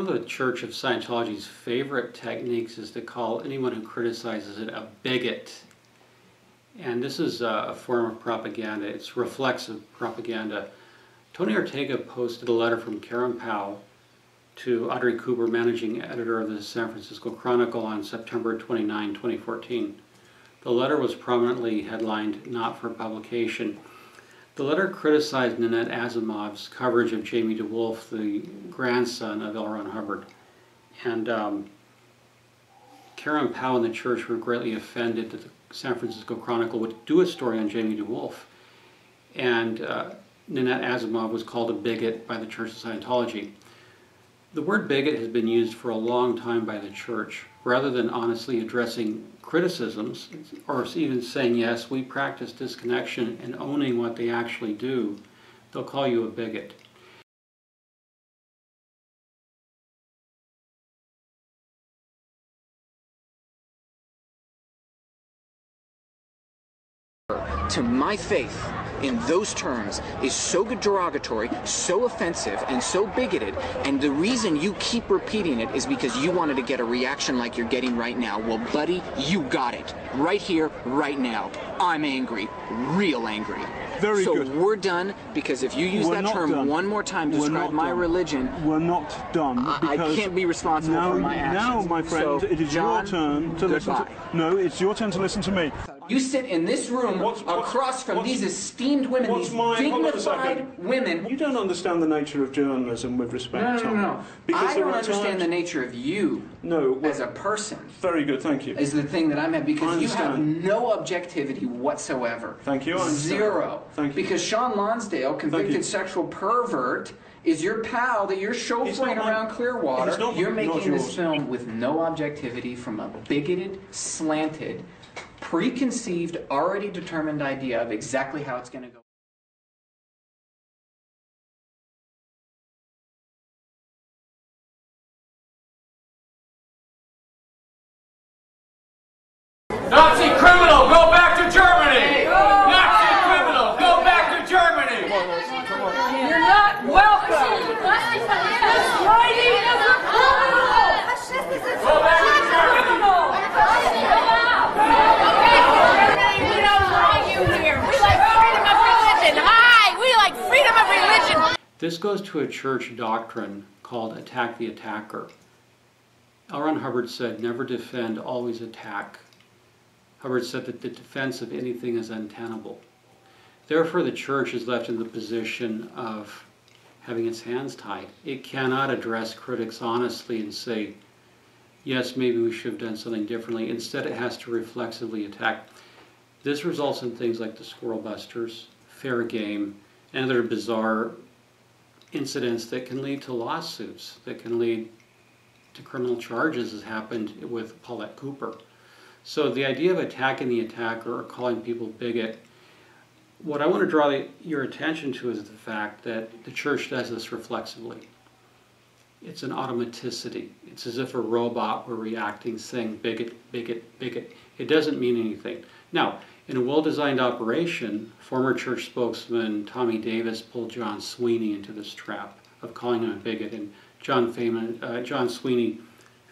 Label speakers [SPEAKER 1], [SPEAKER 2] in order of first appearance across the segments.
[SPEAKER 1] of the Church of Scientology's favorite techniques is to call anyone who criticizes it a bigot. And this is a form of propaganda. It's reflexive propaganda. Tony Ortega posted a letter from Karen Powell to Audrey Cooper, managing editor of the San Francisco Chronicle, on September 29, 2014. The letter was prominently headlined, "Not for Publication." The letter criticized Nanette Asimov's coverage of Jamie DeWolf, the grandson of L. Ron Hubbard. And Karen Powell and the church were greatly offended that the San Francisco Chronicle would do a story on Jamie DeWolf. And Nanette Asimov was called a bigot by the Church of Scientology. The word bigot has been used for a long time by the church. Rather than honestly addressing criticisms, or even saying, yes, we practice disconnection, and owning what they actually do, they'll call you a bigot.
[SPEAKER 2] To my faith in those terms is so derogatory, so offensive, and so bigoted, and the reason you keep repeating it is because you wanted to get a reaction like you're getting right now. Well, buddy, you got it. Right here, right now. I'm angry. Real angry.
[SPEAKER 3] Very good.
[SPEAKER 2] So we're done, because if you use that term one more time to describe my religion...
[SPEAKER 3] We're not done.
[SPEAKER 2] I can't be responsible for my actions.
[SPEAKER 3] Now, my friend,
[SPEAKER 2] so,
[SPEAKER 3] it is
[SPEAKER 2] John,
[SPEAKER 3] your turn to listen to... No, it's your turn to listen to me.
[SPEAKER 2] You sit in this room across from these esteemed women, these dignified women.
[SPEAKER 3] You don't understand the nature of journalism, with respect, Tom.
[SPEAKER 2] No. I don't understand the nature of you as a person.
[SPEAKER 3] Very good, thank you.
[SPEAKER 2] Is the thing that I'm at, because you have no objectivity whatsoever.
[SPEAKER 3] Thank you, I understand.
[SPEAKER 2] Zero.
[SPEAKER 3] Thank you.
[SPEAKER 2] Because Sean Lonsdale, convicted sexual pervert, is your pal that you're chauffeuring around Clearwater. You're making this film with no objectivity from a bigoted, slanted, preconceived, already determined idea of exactly how it's going to go.
[SPEAKER 4] Nazi criminal, go back to Germany! Nazi criminal, go back to Germany!
[SPEAKER 5] You're not welcome! This lady is a criminal!
[SPEAKER 4] Go back to Germany!
[SPEAKER 5] We don't want you here. We like freedom of religion. Hi! We like freedom of religion.
[SPEAKER 1] This goes to a church doctrine called attack the attacker. L. Ron Hubbard said, never defend, always attack. Hubbard said that the defense of anything is untenable. Therefore, the church is left in the position of having its hands tied. It cannot address critics honestly and say, yes, maybe we should have done something differently. Instead, it has to reflexively attack. This results in things like the Squirrel Busters, Fair Game, and other bizarre incidents that can lead to lawsuits, that can lead to criminal charges, as happened with Paulette Cooper. So the idea of attacking the attacker or calling people bigot, what I want to draw your attention to is the fact that the church does this reflexively. It's an automaticity. It's as if a robot were reacting, saying bigot, bigot, bigot. It doesn't mean anything. Now, in a well-designed operation, former church spokesman Tommy Davis pulled John Sweeney into this trap of calling him a bigot, and John Sweeney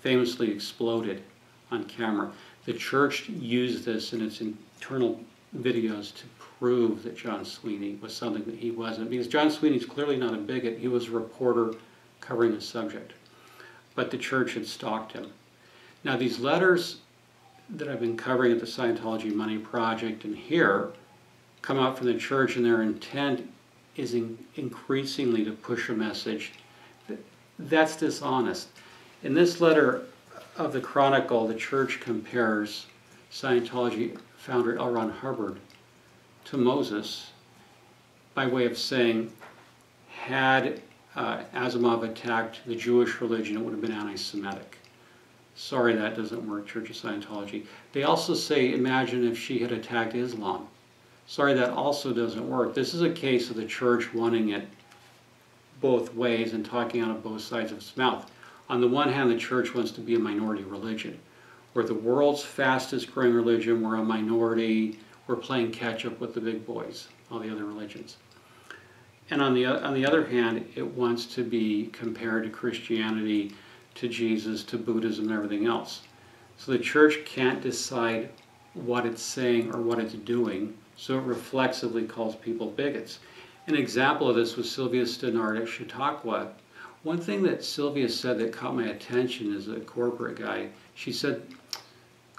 [SPEAKER 1] famously exploded on camera. The church used this in its internal videos to prove that John Sweeney was something that he wasn't, because John Sweeney's clearly not a bigot. He was a reporter covering a subject. But the church had stalked him. Now, these letters that I've been covering at the Scientology Money Project and here come out from the church, and their intent is increasingly to push a message that's dishonest. In this letter of the Chronicle, the church compares Scientology founder L. Ron Hubbard to Moses by way of saying, had Asimov attacked the Jewish religion, it would have been anti-Semitic. Sorry, that doesn't work, Church of Scientology. They also say, imagine if she had attacked Islam. Sorry, that also doesn't work. This is a case of the church wanting it both ways and talking out of both sides of its mouth. On the one hand, the church wants to be a minority religion. We're the world's fastest growing religion, we're a minority, we're playing catch up with the big boys, all the other religions. And on the other hand, it wants to be compared to Christianity, to Jesus, to Buddhism, and everything else. So the church can't decide what it's saying or what it's doing, so it reflexively calls people bigots. An example of this was Sylvia Stenard at Chautauqua. One thing that Sylvia said that caught my attention as a corporate guy, she said,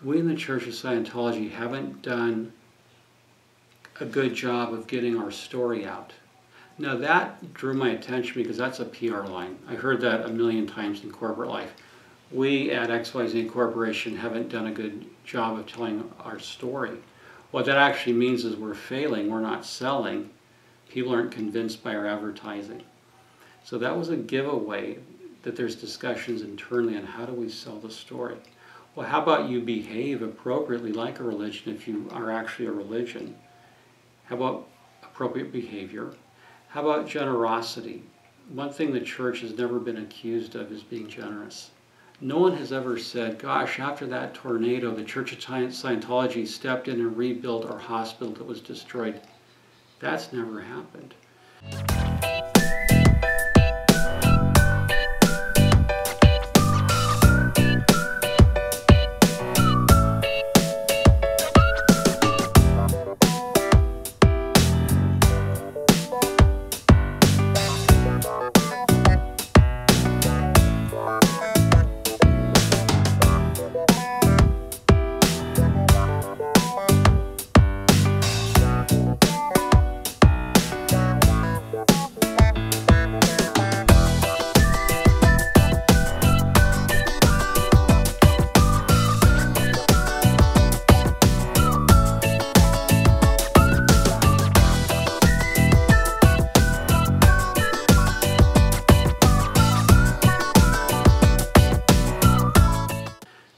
[SPEAKER 1] we in the Church of Scientology haven't done a good job of getting our story out. Now that drew my attention because that's a PR line. I heard that a million times in corporate life. We at XYZ Corporation haven't done a good job of telling our story. What that actually means is we're failing, we're not selling. People aren't convinced by our advertising. So that was a giveaway that there's discussions internally on how do we sell the story. Well, how about you behave appropriately like a religion if you are actually a religion? How about appropriate behavior? How about generosity? One thing the church has never been accused of is being generous. No one has ever said, gosh, after that tornado, the Church of Scientology stepped in and rebuilt our hospital that was destroyed. That's never happened.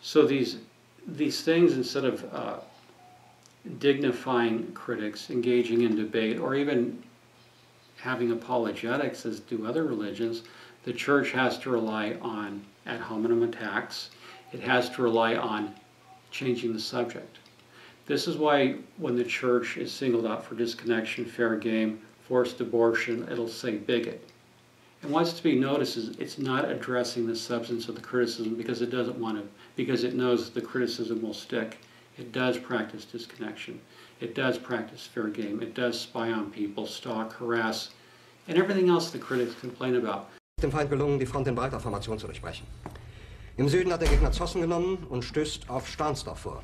[SPEAKER 1] So these things, instead of dignifying critics, engaging in debate, or even having apologetics as do other religions, the church has to rely on ad hominem attacks. It has to rely on changing the subject. This is why when the church is singled out for disconnection, fair game, forced abortion, it'll say bigot. And what's to be noticed is it's not addressing the substance of the criticism because it doesn't want to, because it knows the criticism will stick. It does practice disconnection. It does practice fair game. It does spy on people, stalk, harass, and everything else the critics complain about.
[SPEAKER 6] Dem Feind gelungen, die Front in breiter Formation zu durchbrechen. Im Süden hat der Gegner Zossen genommen und stößt auf Stahnsdorf vor.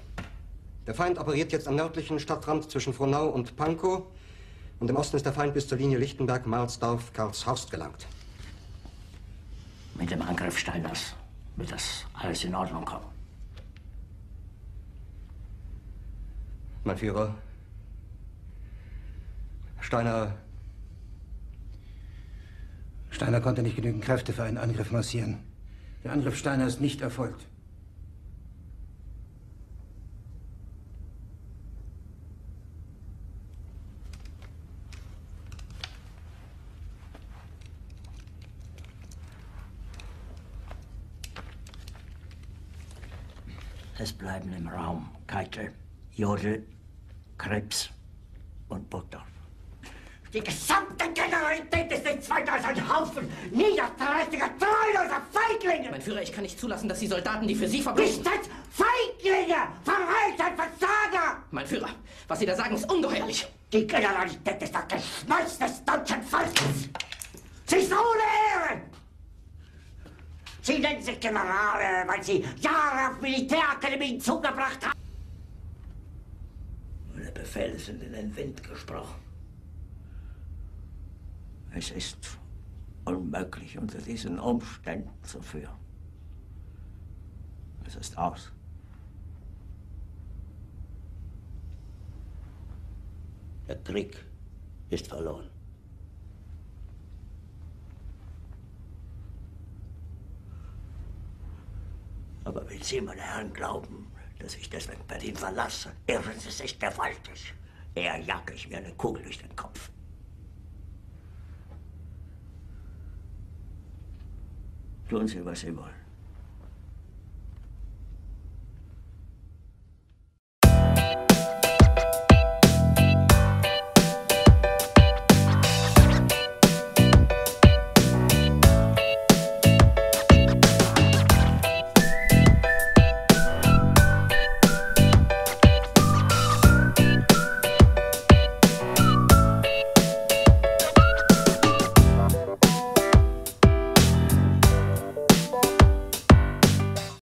[SPEAKER 6] Der Feind operiert jetzt am nördlichen Stadtrand zwischen Frohnau und Pankow und im Osten ist der Feind bis zur Linie Lichtenberg-Marsdorf-Karlshorst gelangt.
[SPEAKER 7] Mit dem Angriff Steiners wird das alles in Ordnung kommen.
[SPEAKER 6] Mein Führer, Steiner
[SPEAKER 8] konnte nicht genügend Kräfte für einen Angriff massieren. Der Angriff Steiner ist nicht erfolgt.
[SPEAKER 7] Es bleiben im Raum Keitel, Jodl, Krebs und Burgdorf.
[SPEAKER 9] Die gesamte Generalität ist nichts weiter als ein Haufen niederträchtiger, treuloser Feiglinge!
[SPEAKER 10] Mein Führer, ich kann nicht zulassen, dass die Soldaten, die für Sie verbringen...
[SPEAKER 9] Nicht als Feiglinge! Verreiter, Versager!
[SPEAKER 10] Mein Führer, was Sie da sagen, ist ungeheuerlich.
[SPEAKER 9] Die Generalität ist das Geschmolz des deutschen Volkes! Sie ist ohne Ehre! Sie nennen sich Generale, weil Sie Jahre auf Militärakademien zugebracht haben.
[SPEAKER 7] Meine Befehle sind in den Wind gesprochen. Es ist unmöglich, unter diesen Umständen zu führen. Es ist aus. Der Krieg ist verloren. Aber wenn Sie, meine Herren, glauben, dass ich deswegen Berlin verlasse, irren Sie sich gewaltig. Eher jage ich mir eine Kugel durch den Kopf. Tun Sie, was Sie wollen.